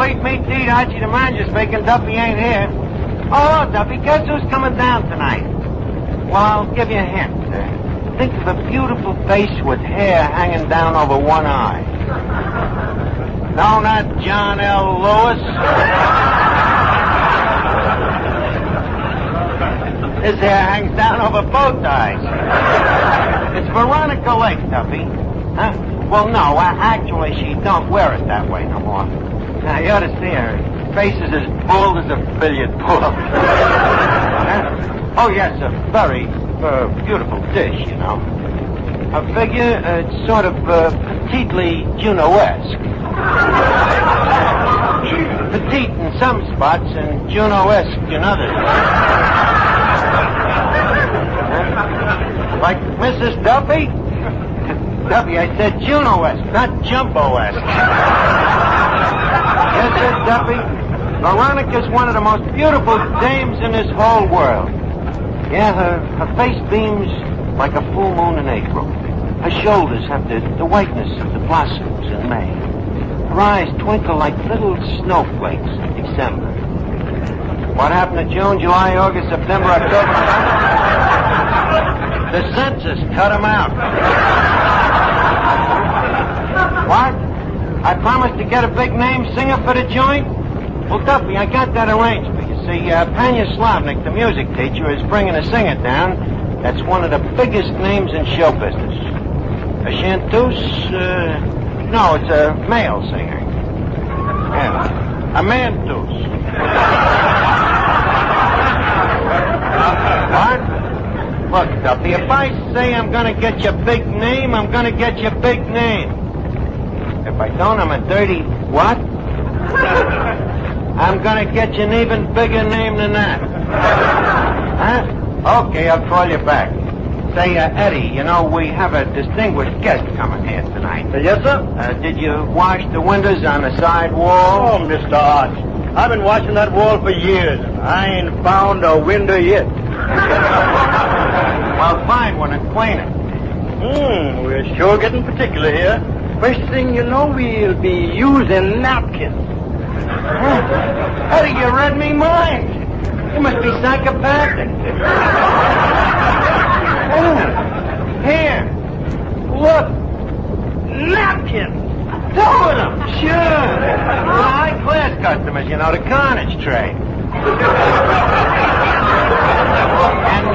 wait, me, Pete. Archie the manager's speaking. Duffy ain't here. Oh, Duffy, guess who's coming down tonight? Well, I'll give you a hint. Think of a beautiful face with hair hanging down over one eye. No, not John L. Lewis. His hair hangs down over both eyes. It's Veronica Lake, Duffy. Huh? Well, no, actually, she don't wear it that way no more. Now, you ought to see her. Her face is as bald as a billiard ball. Huh? Oh, yes, a very beautiful dish, you know. Her figure, it's sort of petitely Juno-esque. Petite in some spots and Juno-esque in others. Like Mrs. Duffy? Duffy, I said Juno-esque, not Jumbo-esque. Yes, sir, Duffy. Veronica's one of the most beautiful dames in this whole world. Yeah, her face beams like a full moon in April. Her shoulders have the whiteness of the blossoms in May. Her eyes twinkle like little snowflakes in December. What happened to June, July, August, September, October, November? The census cut them out. What? I promised to get a big name singer for the joint? Well, Duffy, I got that arranged for you. See, Panya Slavnik, the music teacher, is bringing a singer down that's one of the biggest names in show business. A chanteuse? No, it's a male singer. Yeah, a manteuse. What? Look, Duffy, if I say I'm going to get you a big name, I'm going to get you a big name. If I don't, I'm a dirty what? I'm going to get you an even bigger name than that. Huh? Okay, I'll call you back. Say, Eddie, you know, we have a distinguished guest coming here tonight. Yes, sir? Did you wash the windows on the side wall? Oh, Mr. Arch, I've been washing that wall for years. I ain't found a window yet. Well, find one and clean it. We're sure getting particular here. First thing you know, we'll be using napkins. Eddie, you read me mind. You must be psychopathic. Here. Look. Napkins! Two of them. Sure. High-class customers, you know, the carnage trade. And,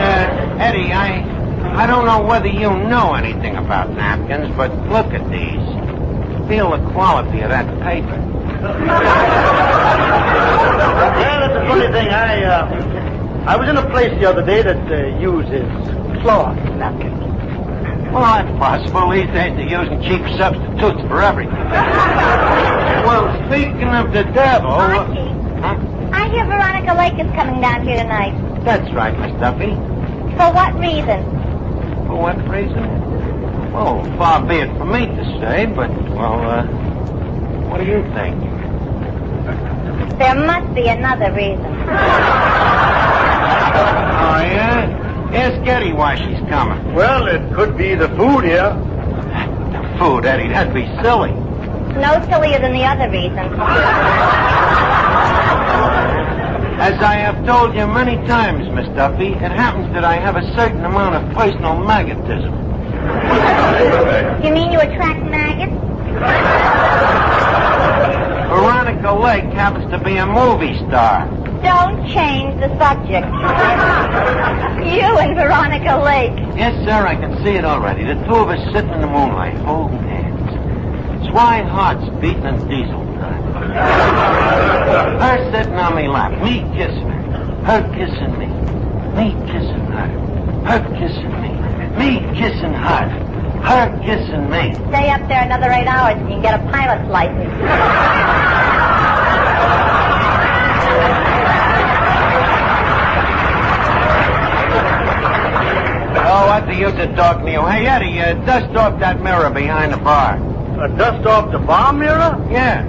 Eddie, I don't know whether you know anything about napkins, but look at these. Feel the quality of that paper. Yeah, that's a funny thing. I was in a place the other day that uses cloth napkins. Well, that's possible. These days they're using cheap substitutes for everything. Well, speaking of the devil... Archie, I hear Veronica Lake is coming down here tonight. That's right, Miss Duffy. For what reason? For what reason? Oh, far be it from me to say, but, well, what do you think? There must be another reason. Oh, yeah? Ask Eddie why she's coming. Well, it could be the food here. The food, Eddie, that'd be silly. No sillier than the other reason. As I have told you many times, Miss Duffy, it happens that I have a certain amount of personal magnetism. You mean you attract maggots? Veronica Lake happens to be a movie star. Don't change the subject. You and Veronica Lake. Yes, sir, I can see it already. The two of us sitting in the moonlight, holding hands. Swine hearts beating in diesel time. Her sitting on me lap, me kissing her. Her kissing me. Me kissing her. Her kissing me. Me kissing her. Her kissing me. Stay up there another 8 hours and you can get a pilot's license. Oh, what's the use of talking to you? Hey, Eddie, dust off that mirror behind the bar. Dust off the bar mirror? Yeah.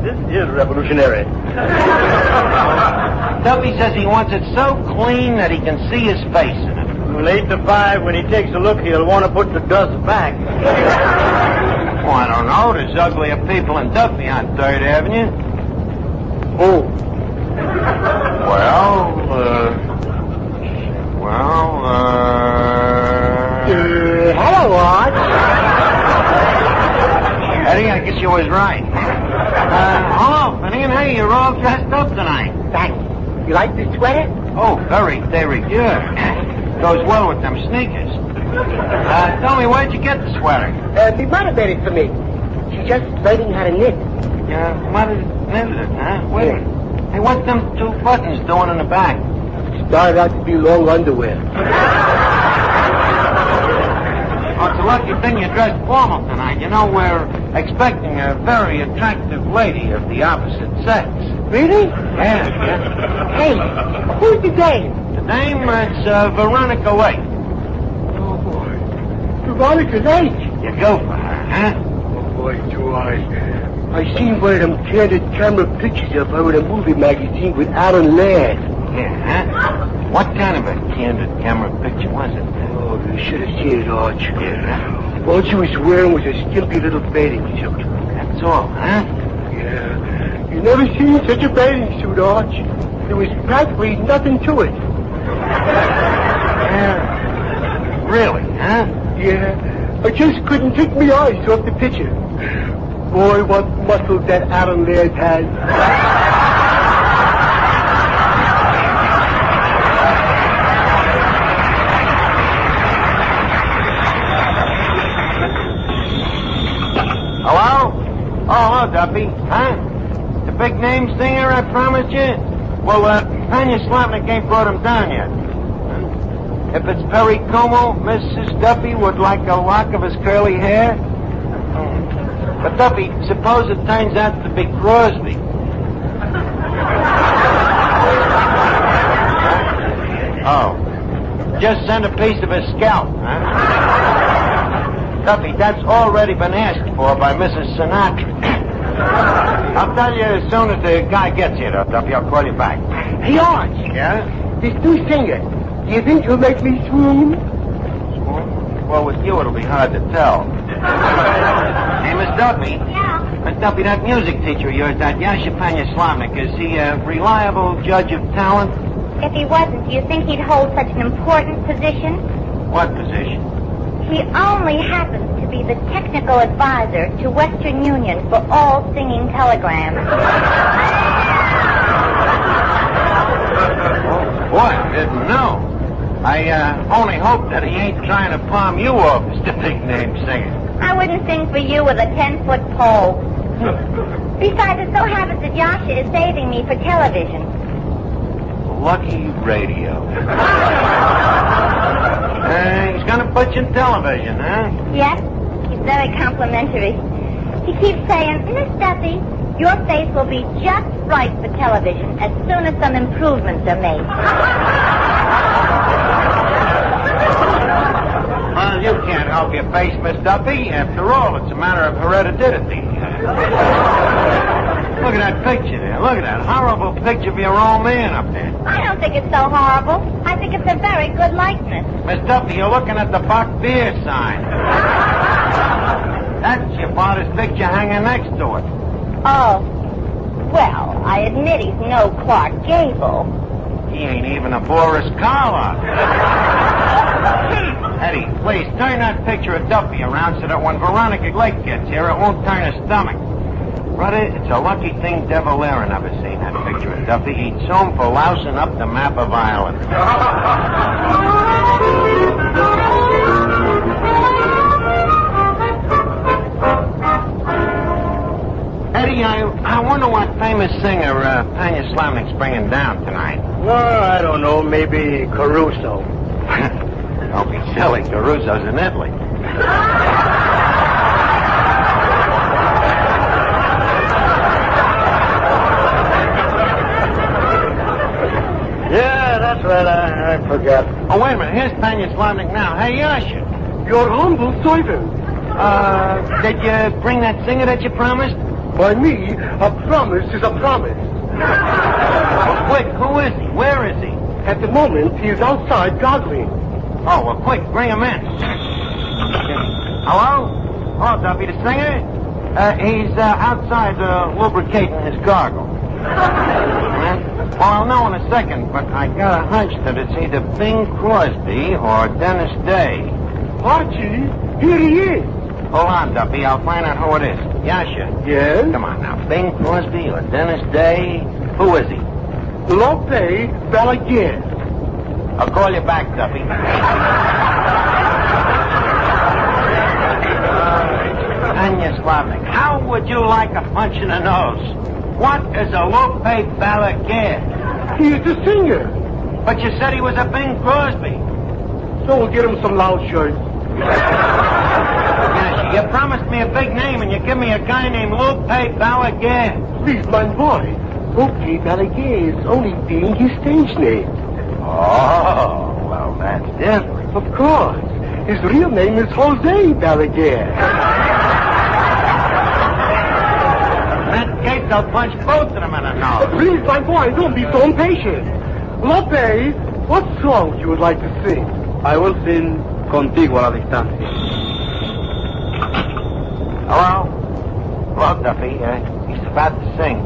This is revolutionary. Duffy says he wants it so clean that he can see his face in it. From 8 to 5, when he takes a look, he'll want to put the dust back. Oh, I don't know. There's uglier people in Duffy on 3rd Avenue. Oh. Hello, Arch. Eddie, I guess you was right. Hello, Finian. Hey, you're all dressed up tonight. Thanks. You like this sweater? Oh, very good. Goes well with them sneakers. Tell me, where'd you get the sweater? My mother made it for me. She's just learning how to knit. Your mother knitted it, huh? Wait a minute. Hey, what's them 2 buttons doing in the back? Started out to be long underwear. Oh, it's a lucky thing you dressed formal tonight. You know, we're expecting a very attractive lady of the opposite sex. Really? Yeah. Hey, who's the dame? The name is Veronica Lake. Oh, boy. Veronica Lake. You go for her, huh? Oh, boy, do I seen one of them candid camera pictures of her in a movie magazine with Alan Ladd. Yeah, huh? What kind of a candid camera picture was it? Oh, you should have seen it, Arch. Yeah. All she was wearing was a skimpy little bathing suit. That's all, huh? Yeah. You never seen such a bathing suit, Arch. There was practically nothing to it. Yeah. Really, huh? Yeah. I just couldn't take my eyes off the picture. Boy, what muscles that Alan Laird has. Hello? Oh, hello, Duffy. Huh? The big name singer I promised you? Well, Tanya Slavnik ain't brought him down yet. If it's Perry Como, Mrs. Duffy would like a lock of his curly hair. But, Duffy, suppose it turns out to be Crosby. Oh. Just send a piece of his scalp, huh? Duffy, that's already been asked for by Mrs. Sinatra. I'll tell you as soon as the guy gets here, though, Duffy. I'll call you back. Hey, Arch. Yeah? This new singer, do you think he'll make me swoon? Well, with you, it'll be hard to tell. Hey, Miss Duffy. Yeah. Miss Duffy, that music teacher of yours, that Yasha Slavnik, is he a reliable judge of talent? If he wasn't, do you think he'd hold such an important position? What position? He only happens to be the technical advisor to Western Union for all singing telegrams. Boy, I didn't know. I only hope that he ain't trying to palm you off as the big name singer. I wouldn't sing for you with a 10-foot pole. Besides, it so happens that Yasha is saving me for television. Lucky radio. He's gonna put you in television, huh? Yes, he's very complimentary. He keeps saying, Miss Duffy, your face will be just right for television as soon as some improvements are made. Well, you can't help your face, Miss Duffy. After all, it's a matter of heredity. Look at that picture there. Look at that horrible picture of your old man up there. I don't think it's so horrible. I think it's a very good likeness. Miss Duffy, you're looking at the Buck Beer sign. That's your father's picture hanging next to it. Oh. Well, I admit he's no Clark Gable. He ain't even a Boris Karloff. Eddie, please, turn that picture of Duffy around so that when Veronica Lake gets here, it won't turn her stomach. Brother, it's a lucky thing De Valera never seen that picture of Duffy. He'd sue him for lousing up the map of Ireland. Eddie, I wonder what famous singer Tanya Slavnik's bringing down tonight. Well, I don't know. Maybe Caruso. Don't be silly. Caruso's in Italy. Yeah, that's right. I forgot. Oh, wait a minute. Here's Tanya Slavnik now. Hey, Yasha. Your humble servant. Did you bring that singer that you promised? By me, a promise is a promise. Well, quick, who is he? Where is he? At the moment, he is outside gargling. Oh, well, quick, bring him in. Hello? Oh, Duffy, the singer? He's outside lubricating his gargle. Well, I'll know in a second, but I got a hunch that it's either Bing Crosby or Dennis Day. Archie, here he is. Hold on, Duffy. I'll find out who it is. Yasha. Yes? Come on now. Bing Crosby or Dennis Day? Who is he? Lope Balaguer. I'll call you back, Duffy. Anya Slavnik, how would you like a punch in the nose? What is a Lope Balaguer? He is a singer. But you said he was a Bing Crosby. So we'll get him some loud shirts. Yasha, you promised me a big name and you give me a guy named Lope Balaguer. Please, my boy. Lope Balaguer is only being his stage name. Oh, well, that's different. Of course. His real name is Jose Balaguer. In that case, I'll punch both of them in the nose. Please, my boy, don't be so impatient. Lope, what song you would like to sing? I will sing Contigo a la Distancia. Hello? Hello, Duffy. He's about to sing.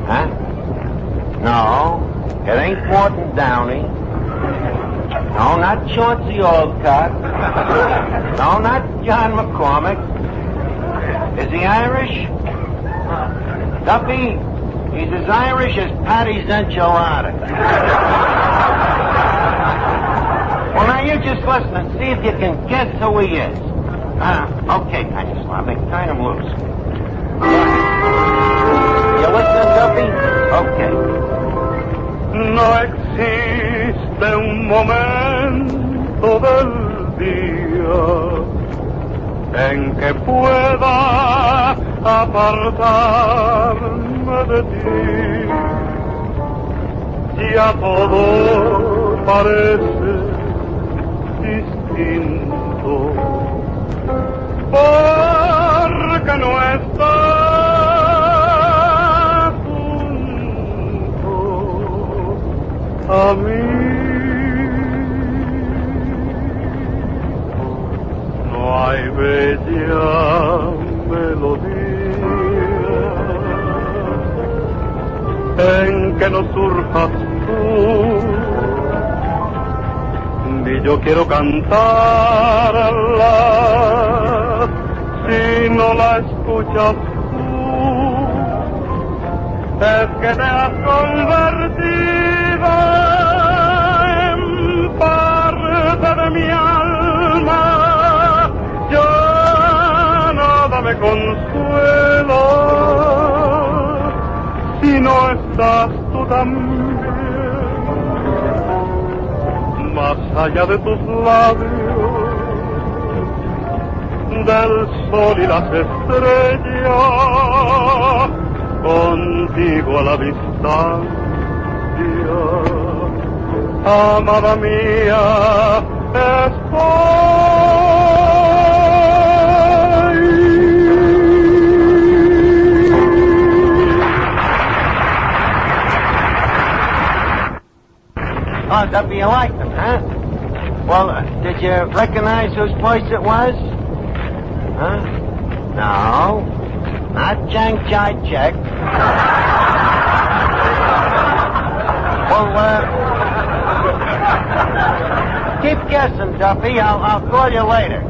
Huh? No, it ain't Morton Downey. No, not Chauncey Olcott. No, not John McCormick. Is he Irish? Duffy, he's as Irish as Patty's enchilada. Well, now you just listen and see if you can guess who he is. Okay, Stanislavic, turn him loose. You listening, Duffy? Okay. No existe un momento del día en que pueda apartarme de ti. Ya todo parece distinto porque no estás junto a mí. No hay bella melodía en que no surjas tú, ni yo quiero cantarla si no la escuchas tú. Es que te has convertido en parte de mi alma. Ya nada me consuela si no estás tú también. Más allá de tus labios, del sol y las estrellas, contigo a la distancia, amada mía, Oh, Duffy, you liked them, huh? Well, did you recognize whose voice it was? Huh? No. Not Jank Jacek. Well, keep guessing, Duffy. I'll call you later.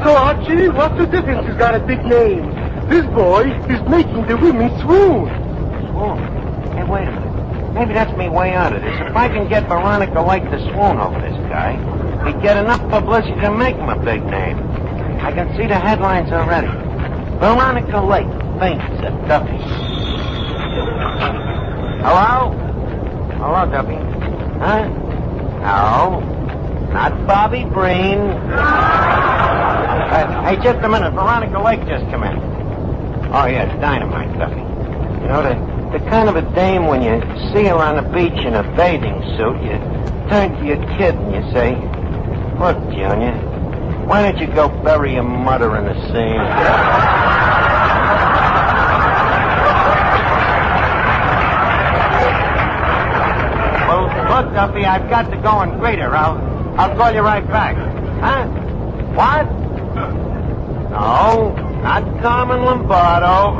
So, Archie, what's the difference? He's got a big name. This boy is making the women swoon. Swoon? Hey, wait a minute. Maybe that's me way out of this. If I can get Veronica Lake to swoon over this guy, he'd get enough publicity to make him a big name. I can see the headlines already. Veronica Lake faints at Duffy. Hello? Hello, Duffy. Huh? No. Not Bobby Breen. Hey, just a minute. Veronica Lake just come in. Oh, yeah, it's dynamite, Duffy. You know, the kind of a dame when you see her on the beach in a bathing suit, you turn to your kid and you say, "Look, Junior, why don't you go bury your mother in the sea?" Well, look, Duffy, I've got to go and greet her. I'll call you right back. Huh? What? No, not Carmen Lombardo.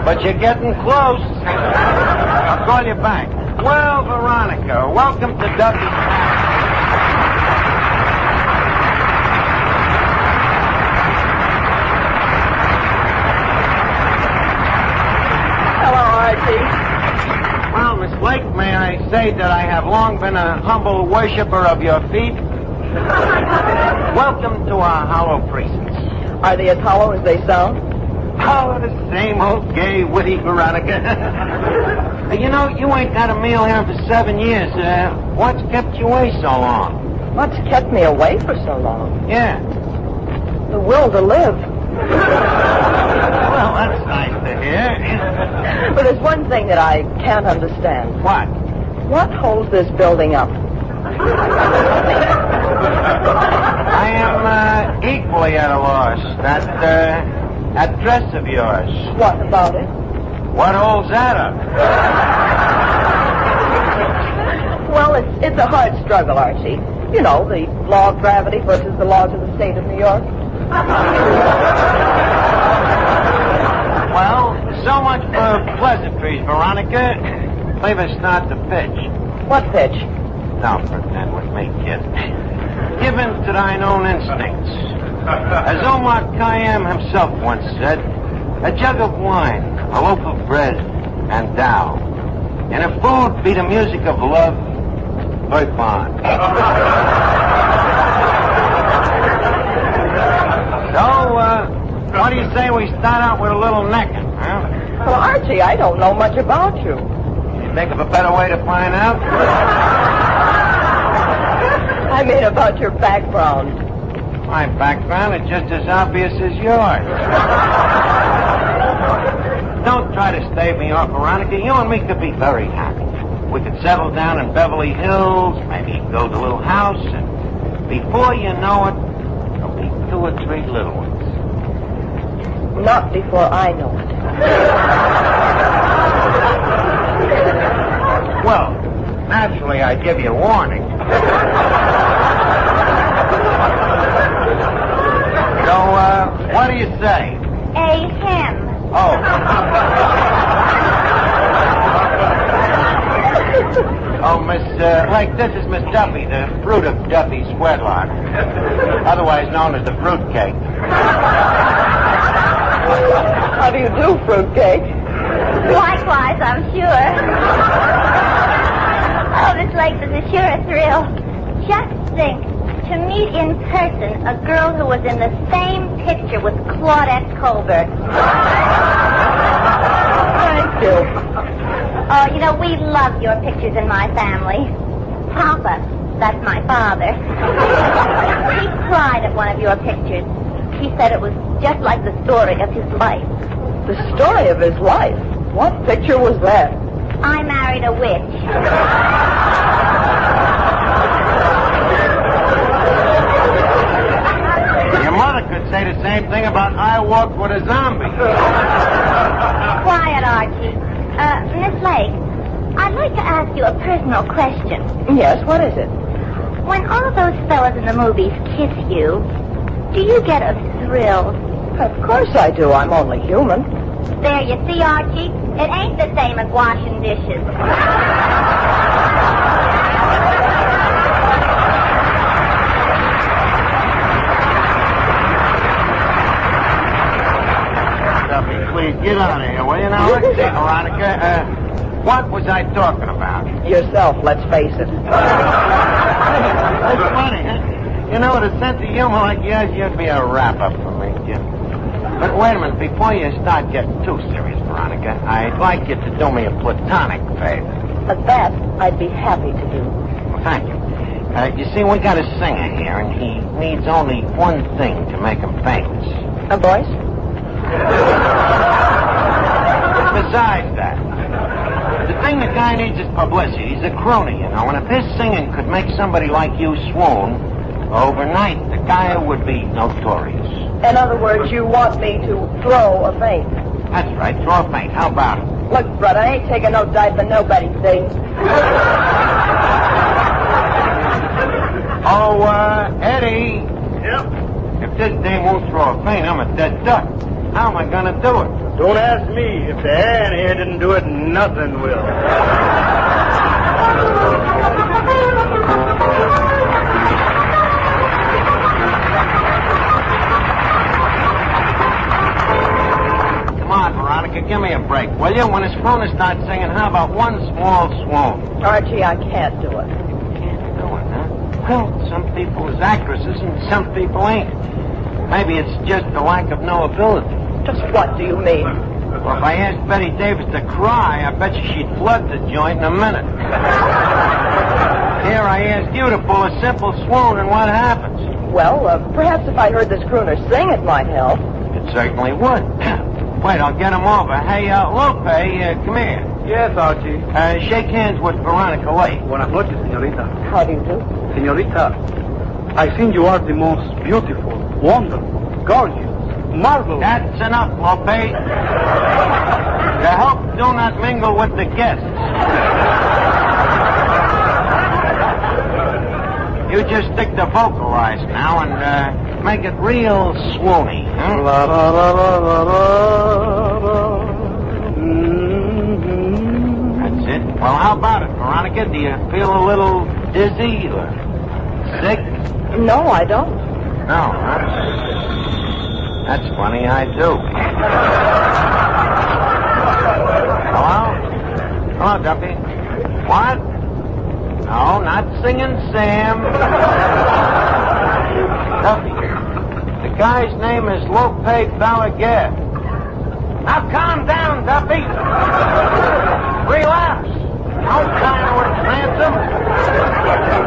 But you're getting close. I'll call you back. Well, Veronica, welcome to Duffy. Hello, Archie. Well, Miss Lake, may I say that I have long been a humble worshiper of your feet? Welcome to our hollow precincts. Are they as hollow as they sound? Oh, the same old gay, witty Veronica. You know, you ain't got a meal here for 7 years. What's kept you away so long? What's kept me away for so long? Yeah. The will to live. Well, that's nice to hear. But there's one thing that I can't understand. What? What holds this building up? I am equally at a loss. That dress of yours. What about it? What holds that up? Well, it's a hard struggle, Archie. You know, the law of gravity versus the laws of the state of New York. Well, so much for pleasantries, Veronica. Leave us start the pitch. What pitch? Don't pretend with me, kid. Give in to thine own instincts. As Omar Khayyam himself once said, a jug of wine, a loaf of bread, and Tao. And if food be the music of love, very fine. So, what do you say we start out with a little necking, huh? Well, Archie, I don't know much about you. You think of a better way to find out? I mean about your background. My background is just as obvious as yours. Don't try to stave me off, Veronica. You and me could be very happy. We could settle down in Beverly Hills, maybe build a little house, and before you know it, there'll be 2 or 3 little ones. Not before I know it. Well, naturally, I'd give you a warning. So, what do you say? A him. Oh. Oh, Miss Lake, this is Miss Duffy, the fruit of Duffy's wedlock. Otherwise known as the fruitcake. How do you do, fruitcake? Likewise, I'm sure. Oh, Miss Lake, this is sure a thrill. Just think, to meet in person a girl who was in the same picture with Claudette Colbert. Thank you. Oh, you know, we love your pictures in my family. Papa, that's my father. He cried at one of your pictures. He said it was just like the story of his life. The story of his life? What picture was that? I married a witch. Your mother could say the same thing about I walked with a zombie. Quiet, Archie. Miss Lake, I'd like to ask you a personal question. Yes, what is it? When all those fellas in the movies kiss you, do you get a thrill? Of course I do. I'm only human. There, you see, Archie? It ain't the same as washing dishes. Duffy, please get out of here, will you now? Let's see, Veronica. What was I talking about? Yourself, let's face it. That's funny, huh? You know, with a sense of humor like yours, you'd be a wrap-up for me, Jim. But wait a minute, before you start getting too serious, Veronica, I'd like you to do me a platonic favor. That I'd be happy to do. Well, thank you. You see, we got a singer here, and he needs only one thing to make him famous. A voice? Besides that, the thing the guy needs is publicity. He's a crooner, you know, and if his singing could make somebody like you swoon, overnight, the guy would be notorious. In other words, you want me to throw a faint. That's right, throw a faint. How about it? Look, brother, I ain't taking no dive for nobody, see? Oh, Eddie. Yep. If this dame won't throw a feint, I'm a dead duck. How am I going to do it? Don't ask me. If the hair in here didn't do it, nothing will. Come on, Veronica, give me a break, will you? When his crooner starts singing, how about one small swoon? Archie, I can't do it. Can't do it, huh? Well, some people is actresses and some people ain't. Maybe it's just the lack of no ability. Just what do you mean? Well, if I asked Betty Davis to cry, I bet you she'd flood the joint in a minute. Here, I ask you to pull a simple swoon, and what happens? Well, perhaps if I heard this crooner sing, it might help. It certainly would. Wait, I'll get him over. Hey, Lope, come here. Yes, Archie. Shake hands with Veronica Lake. Buenas noches, señorita. How do you do? Señorita, I think you are the most beautiful, wonderful, gorgeous, marvelous. That's enough, Lope. The help do not mingle with the guests. You just stick to vocalize now and make it real swoony. Huh? La, la, la, la, la, la, la. That's it. Well, how about it, Veronica? Do you feel a little dizzy or sick? No, I don't. No, huh? That's funny, I do. Hello? Hello, Duffy. What? No, not singing Sam. Duffy. The guy's name is Lope Balaguer. Now calm down, Duffy. Relax. Don't try to entrance him.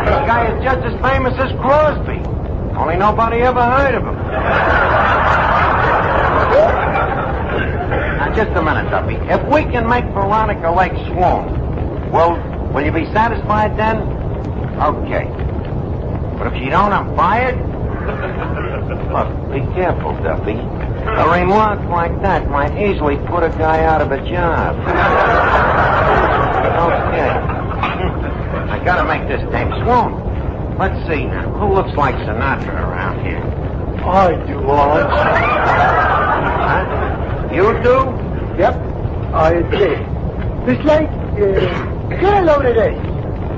This guy is just as famous as Crosby. Only nobody ever heard of him. Now, just a minute, Duffy. If we can make Veronica Lake swoon, will you be satisfied then? Okay. But if she don't, I'm fired? Look, be careful, Duffy. A remark like that might easily put a guy out of a job. Okay. I gotta make this dame swoon. Let's see now. Who looks like Sinatra around here? I do, Archie. Huh? You do? Yep, I did. Miss Lake, hello today.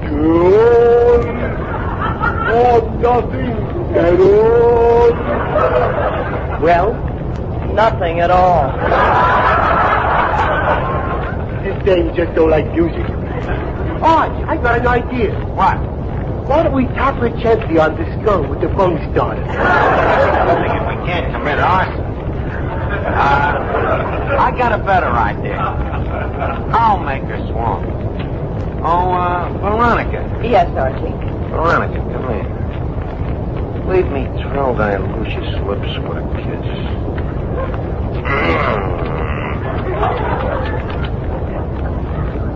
Good. Oh, nothing at all. Well, nothing at all. This day you just don't like music. Archie, I got an idea. What? Why don't we tap her gently on the skull with the bone starter? I think if we can't commit arson. I got a better idea. I'll make her swoon. Oh, Veronica. Yes, Archie. Veronica, come here. Leave me thrill thy luscious lips with a kiss.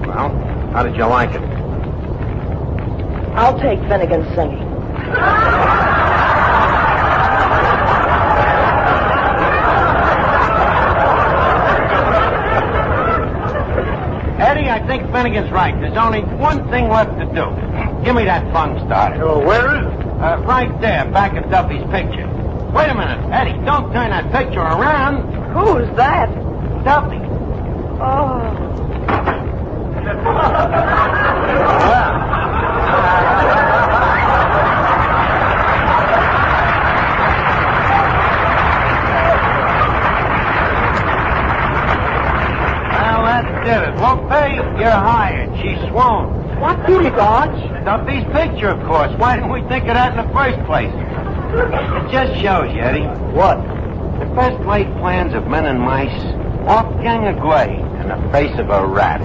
Well, how did you like it? I'll take Finnegan's singing. Eddie, I think Finnegan's right. There's only one thing left to do. Give me that bung starter. Oh, where is it? Right there, back of Duffy's picture. Wait a minute, Eddie, don't turn that picture around. Who's that? Duffy. Oh. Well, that did it. Lope, you're hired. She swooned. What did it, Arch? Duffy's picture, of course. Why didn't we think of that in the first place? It just shows you, Eddie. What? The best laid plans of men and mice off gang agley in the face of a rat.